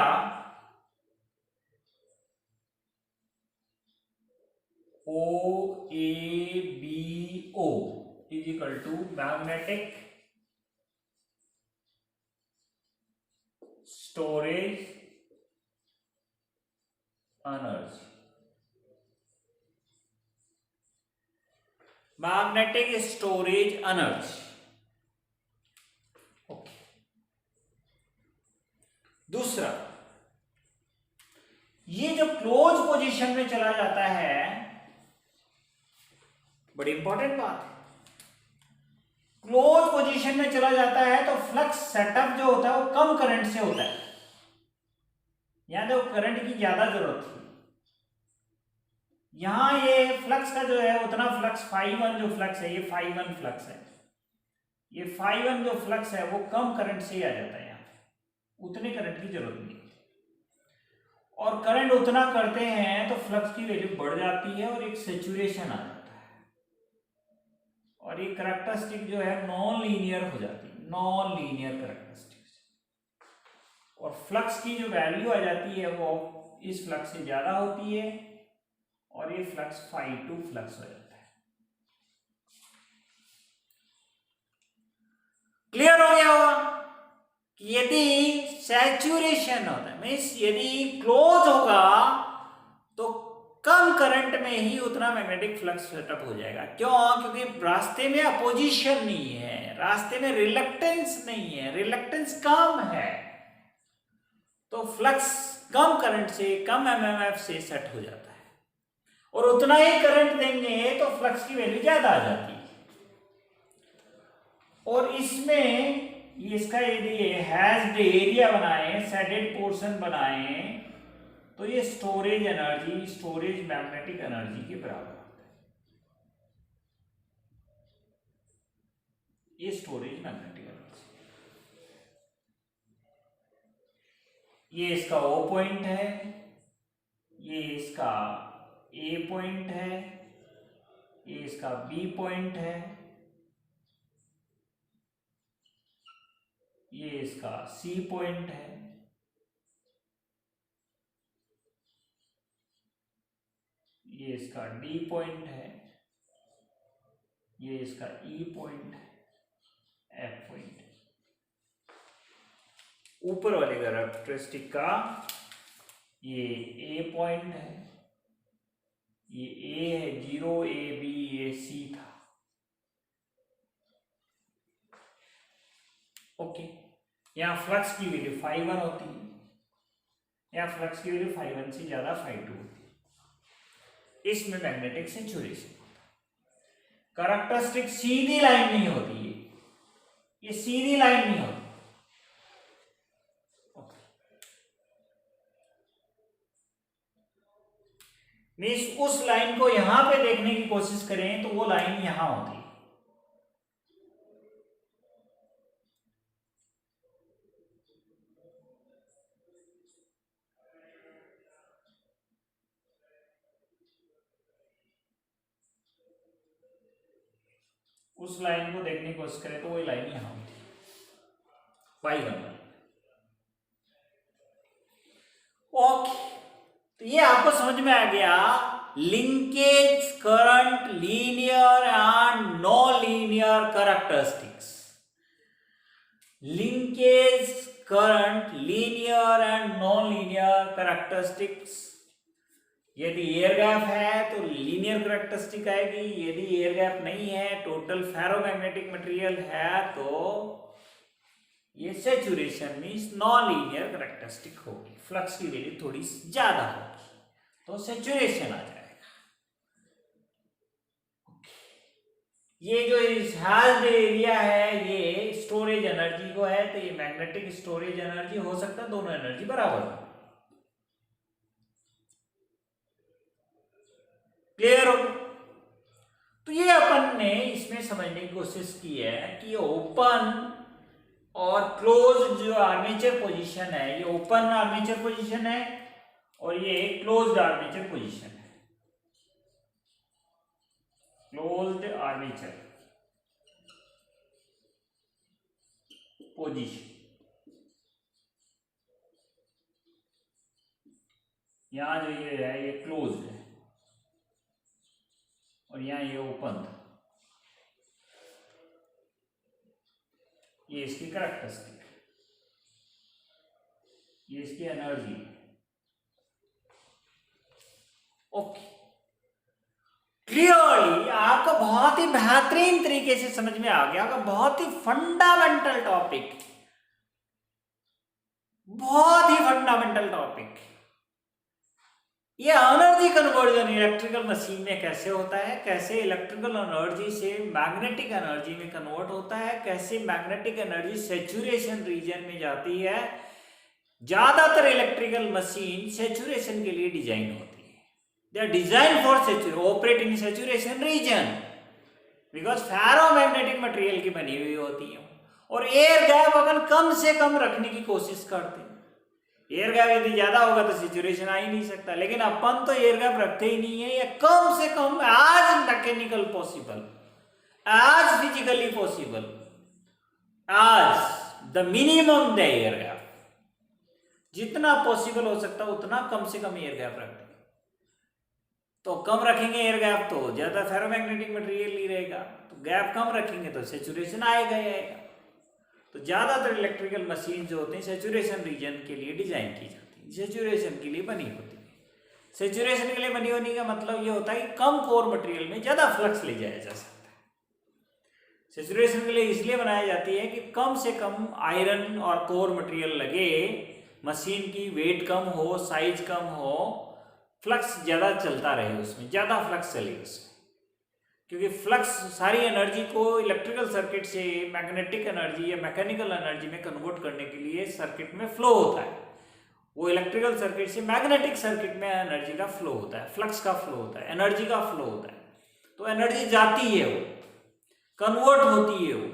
OABO is equal to magnetic storage energy. Magnetic storage energy. Okay. दूसरा, ये जो क्लोज पोजीशन में चला जाता है, बड़ी इंपॉर्टेंट बात है, क्लोज पोजीशन में चला जाता है तो फ्लक्स सेटअप जो होता है वो कम करंट से होता है। यहां देखो करंट की ज्यादा जरूरत थी, यहां ये फ्लक्स का जो है उतना फ्लक्स φ1 जो फ्लक्स है, ये φ1 फ्लक्स है, ये φ1 जो फ्लक्स है वो कम करंट से ही आ जाता है, यहां पे उतने करंट की जरूरत नहीं। और करंट उतना करते हैं तो फ्लक्स की वैल्यू बढ़ जाती है और एक सैचुरेशन आ जाता है और ये करैक्टरिस्टिक जो है नॉन लीनियर हो जाती है, नॉन लीनियर करैक्टरिस्टिक। और फ्लक्स की जो वैल्यू आ जाती है वो इस फ्लक्स से ज्यादा होती है और ये फ्लक्स φ2 फ्लक्स हो जाता है। क्लियर हो गया होगा कि यदि सैचुरेशन होता है, मीन्स यदि क्लोज होगा तो कम करंट में ही उतना मैग्नेटिक फ्लक्स सेटअप हो जाएगा। क्यों? क्योंकि रास्ते में अपोजिशन नहीं है, रास्ते में रिलक्टेंस नहीं है, रिलक्टेंस कम है, तो फ्लक्स कम करंट से, कम एमएमएफ से सेट हो जाता है और उतना ही करंट देंगे तो फ्लक्स की वैल्यू ज्यादा आ जाती है। और इसमें इसका यदि हैज्ड एरिया बनाए, शेडेड पोर्शन बनाए, तो ये storage energy, storage magnetic energy के बराबर होता है। ये स्टोरेज मैग्नेटिक एनर्जी, ये इसका O पॉइंट है, ये इसका A पॉइंट है, ये इसका B पॉइंट है, ये इसका C पॉइंट है, ये इसका D पॉइंट है, ये इसका E पॉइंट है, F पॉइंट है। ऊपर वाले कैरेक्टरिस्टिक का ये A पॉइंट है, ये A है 0, A B, ये C था। ओके। यहाँ फ्लक्स की वैल्यू φ1 होती है, यहाँ फ्लक्स की वैल्यू φ1 से ज्यादा φ2 होती है। इसमें मैग्नेटिक सैचुरेशन होता है। कैरेक्टरिस्टिक सीधी लाइन नहीं होती है, ये सीधी लाइन नहीं होती। मीन्स उस लाइन को यहां पे देखने की कोशिश करें तो वो लाइन यहां होती है, उस लाइन को देखने की कोशिश करें तो वही लाइन यहां होती है, φ1। ओके, तो ये आपको समझ में आ गया linkage current, linear and non linear characteristics. Linkage current, linear and non linear characteristics. यदि एयर गैप है तो लीनियर कैरेक्टरिस्टिक आएगी, यदि एयर गैप नहीं है, टोटल फेरोमैग्नेटिक मटेरियल है, तो ये saturation means non linear characteristic होगी, फ्लक्स की वैल्यू थोड़ी ज्यादा होगी तो सैचुरेशन आ जाएगा। ये जो हैज्ड एरिया है ये स्टोरेज एनर्जी को है, तो ये मैग्नेटिक स्टोरेज एनर्जी हो सकता है, दोनों एनर्जी बराबर हो। क्लियर हो? तो ये अपन ने इसमें समझने की कोशिश की है कि ओपन और क्लोज जो आर्मेचर पोजीशन है, ये ओपन आर्मेचर पोजीशन है और ये क्लोज्ड आर्मेचर पोजीशन है। क्लोज्ड आर्मेचर पोजीशन, यहां जो ये है ये क्लोज्ड है और यहां ये ओपन था। ये इसकी कैरेक्टरिस्टिक है, ये इसकी एनर्जी है। ओके, क्लियरली आपको बहुत ही बेहतरीन तरीके से समझ में आ गया होगा। बहुत ही फंडामेंटल टॉपिक, बहुत ही फंडामेंटल टॉपिक। ये एनर्जी कन्वर्जन इलेक्ट्रिकल मशीन में कैसे होता है, कैसे इलेक्ट्रिकल एनर्जी से मैग्नेटिक एनर्जी में कन्वर्ट होता है, कैसे मैग्नेटिक एनर्जी सैचुरेशन रीजन में जाती है। ज्यादातर इलेक्ट्रिकल मशीन सैचुरेशन के लिए डिजाइन होती है। They are design for operate in saturation region because ferromagnetic material की बनी हुई होती है और एयर गैप अपन कम से कम रखने की कोशिश करते हैं। एयर गैप यदि ज्यादा होगा तो सैचुरेशन आ ही नहीं सकता, लेकिन अपन तो एयर गैप रखते ही नहीं है, या कम से कम as mechanical possible, as physically possible, as the minimum the air gap, जितना पॉसिबल हो सकता है उतना कम से कम एयर गैप रखते हैं। तो कम रखेंगे एयर गैप तो ज्यादा फेरोमैग्नेटिक मटेरियल ही रहेगा, तो गैप कम रखेंगे तो सैचुरेशन आएगा ही आएगा। तो ज्यादातर इलेक्ट्रिकल मशीन जो होते हैं सैचुरेशन रीजन के लिए डिजाइन की जाती है, सैचुरेशन के लिए बनी होती है। सैचुरेशन के लिए बनी होने का मतलब ये होता है कि कम कोर मटेरियल में ज्यादा फ्लक्स ले जाया जा सकता है। सैचुरेशन के लिए इसलिए बनाई जाती है कि कम से कम आयरन और कोर मटेरियल लगे, मशीन की वेट कम हो, साइज कम हो, फ्लक्स ज्यादा चलता रहे, उसमें ज्यादा फ्लक्स चले उसमें, क्योंकि फ्लक्स सारी एनर्जी को इलेक्ट्रिकल सर्किट से मैग्नेटिक एनर्जी या मैकेनिकल एनर्जी में कन्वर्ट करने के लिए सर्किट में फ्लो होता है। वो इलेक्ट्रिकल सर्किट से मैग्नेटिक सर्किट में एनर्जी का फ्लो होता है, फ्लक्स का फ्लो होता है, एनर्जी का फ्लो होता है। तो एनर्जी जाती है, वो कन्वर्ट होती है वो।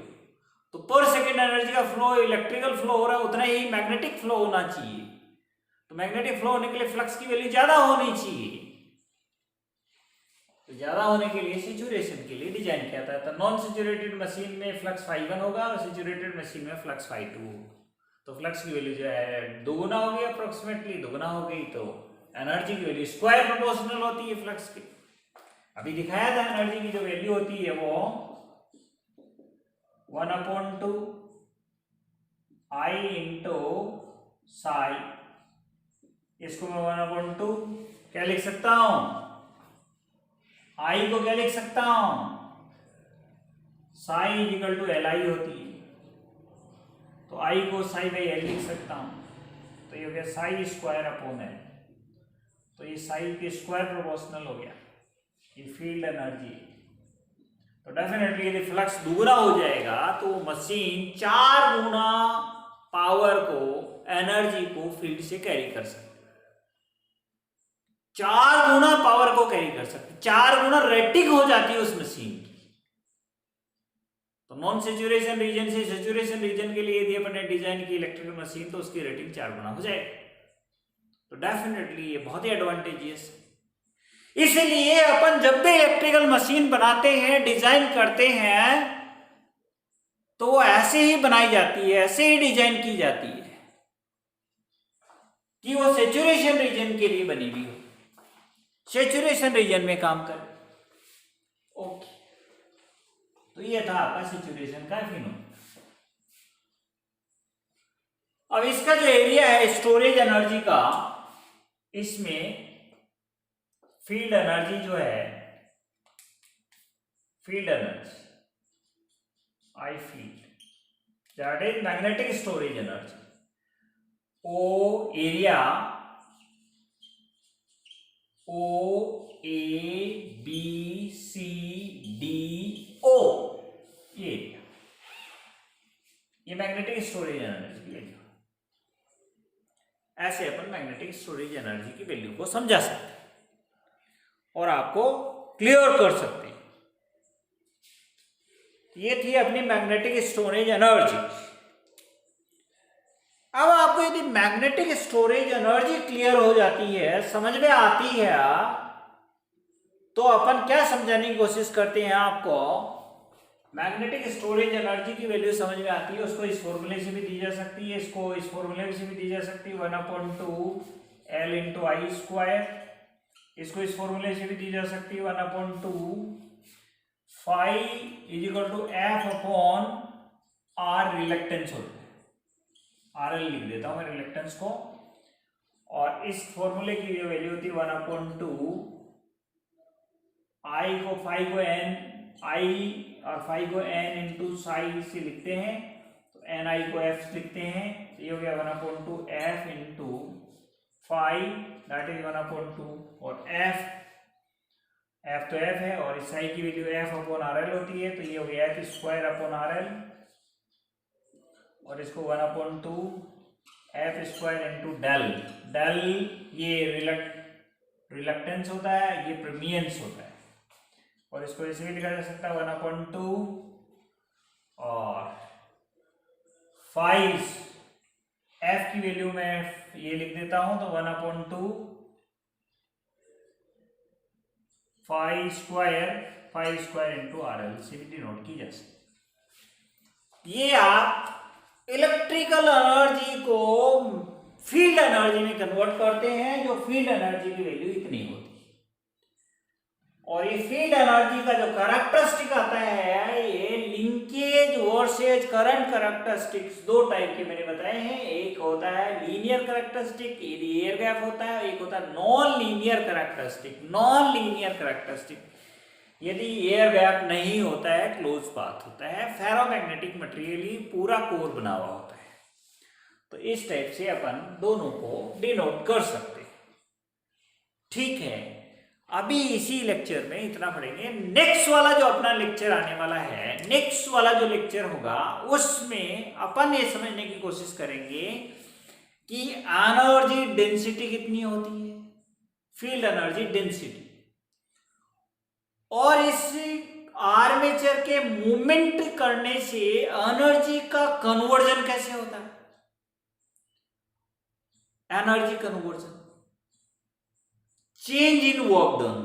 तो पर सेकेंड एनर्जी का फ्लो इलेक्ट्रिकल फ्लो हो रहा है, उतना ही मैग्नेटिक फ्लो होना चाहिए। तो मैग्नेटिक फ्लो होने के लिए फ्लक्स की वैल्यू ज्यादा होनी चाहिए। तो ज्यादा होने के लिए सैचुरेशन के लिए डिजाइन किया था। तो नॉन सैचुरेटेड मशीन में फ्लक्स ∅1 होगा और सैचुरेटेड मशीन में फ्लक्स ∅2 होगा। तो फ्लक्स की वैल्यू जो है दोगुना हो गई, अप्रोक्सीमेटली दोगुना हो गई। तो एनर्जी की वैल्यू स्क्वायर प्रोपोर्शनल होती है फ्लक्स की। अभी दिखाया था एनर्जी की जो वैल्यू होती है वो 1/2 I इंटू साई। इसको मैं 1/2 क्या लिख सकता हूं, आई को क्या लिख सकता हूं, साई इक्वल टू LI होती है। तो आई को साई बाई एल लिख सकता हूं। तो ये हो गया साई स्क्वायर अपॉन एल। तो ये साई के स्क्वायर प्रोपोर्शनल हो गया, ये फील्ड एनर्जी। तो डेफिनेटली यदि फ्लक्स दुगना हो जाएगा तो मशीन 4 गुना पावर को, एनर्जी को फील्ड से कैरी कर सकती है। 4 गुना पावर को कैरी कर सकती है, 4 गुना रेटिंग हो जाती है उस मशीन की। तो नॉन सैचुरेशन रीजन से सैचुरेशन रीजन के लिए यदि अपन ने डिजाइन की इलेक्ट्रिकल मशीन तो उसकी रेटिंग 4 गुना हो जाएगी। तो डेफिनेटली ये बहुत ही एडवांटेजियस। इसलिए अपन जब भी इलेक्ट्रिकल मशीन बनाते हैं, डिजाइन करते हैं, तो वो ऐसे ही बनाई जाती है, ऐसे ही डिजाइन की जाती है कि वो सैचुरेशन रीजन के लिए बनी हुई हो, सैचुरेशन रीजन में काम करे। ओके, तो ये था आपका सैचुरेशन का फिनोमेना। अब इसका जो एरिया है स्टोरेज एनर्जी का, इसमें फील्ड एनर्जी जो है, field energy I field that is magnetic storage energy, O area O A B C D O, ये मैग्नेटिक स्टोरेज एनर्जी की वैल्यू। ऐसे अपन मैग्नेटिक स्टोरेज एनर्जी की वैल्यू को समझा सकते हैं और आपको क्लियर कर सकते हैं। ये थी अपनी मैग्नेटिक स्टोरेज एनर्जी। अब आपको यदि मैग्नेटिक स्टोरेज एनर्जी क्लियर हो जाती है, समझ में आती है, तो अपन क्या समझाने की कोशिश करते हैं आपको, मैग्नेटिक स्टोरेज एनर्जी की वैल्यू समझ में आती है, उसको इस फॉर्मूले से भी दी जा सकती है, इसको इस फॉर्मूले से भी दी जा सकती है 1/2 L इंटू आई स्क्वायर, इसको इस फॉर्मूले से भी दी जा सकती है 1/2 phi is equal to F upon R, reluctance होता है, RL लिख देता हूं मैं रिलक्टेंस को, और इस फॉर्मूले की जो वैल्यू होती है 1/2 आई को फाई को n, आई और फाई को n इंटू साई से लिखते हैं, तो एन आई को f लिखते हैं, तो ये हो गया 1/2 f into phi that is 1/2, और f तो f है और इस साई की वैल्यू f अपॉन RL होती है, तो ये हो गया f स्क्वायर अपॉन RL, और इसको 1/2 f स्क्वायर इंटू डेल ये रिलक्टेंस होता है, ये परमियंस होता है, और इसको ऐसे भी लिखा जा सकता है 1/2 और फाई f की वैल्यू में ये लिख देता हूं, तो 1/2 फाई स्क्वायर इंटू RL से भी डिनोट की जा सकती। ये आप इलेक्ट्रिकल एनर्जी को फील्ड एनर्जी में कन्वर्ट करते हैं, जो फील्ड एनर्जी की वैल्यू इतनी होती है, और ये फील्ड एनर्जी का जो कैरेक्टरिस्टिक आता है, ये लिंकेज वर्सेज करंट कैरेक्टरिस्टिक्स दो टाइप के मैंने बताए हैं। एक होता है लीनियर कैरेक्टरिस्टिक, यदि एयर गैप होता है, एक होता है नॉन लीनियर कैरेक्टरिस्टिक यदि एयर गैप नहीं होता है, क्लोज पाथ होता है, फेरोमैग्नेटिक मटेरियल ही पूरा कोर बना हुआ होता है। तो इस टाइप से अपन दोनों को डिनोट कर सकते हैं। ठीक है, अभी इसी लेक्चर में इतना पढ़ेंगे। नेक्स्ट वाला जो अपना लेक्चर आने वाला है, नेक्स्ट वाला जो लेक्चर होगा, उसमें अपन ये समझने की कोशिश करेंगे कि एनर्जी डेंसिटी कितनी होती है, फील्ड एनर्जी डेंसिटी, और इस आर्मेचर के मूवमेंट करने से एनर्जी का कन्वर्जन कैसे होता है, energy conversion, change in work done,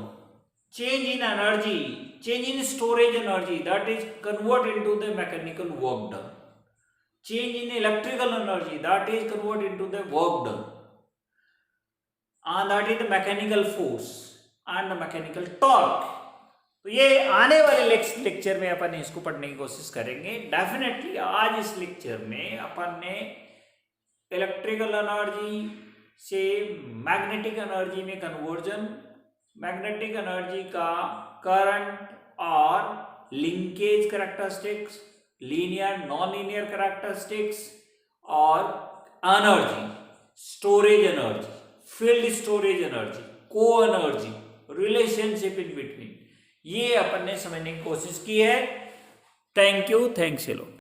change in energy, change in storage energy that is convert into the mechanical work done, change in electrical energy that is convert into the work done, and that is the mechanical force and the mechanical torque। तो ये आने वाले lecture में अपन इसको पढ़ने की कोशिश करेंगे। डेफिनेटली आज इस लेक्चर में अपन ने इलेक्ट्रिकल एनर्जी से मैग्नेटिक एनर्जी में कन्वर्जन, मैग्नेटिक एनर्जी का करंट और linkage characteristics, linear non linear characteristics, और energy, storage energy, field storage energy, co energy, relationship in between, ये अपन ने समझने की कोशिश की है। Thank you, thanks a lot.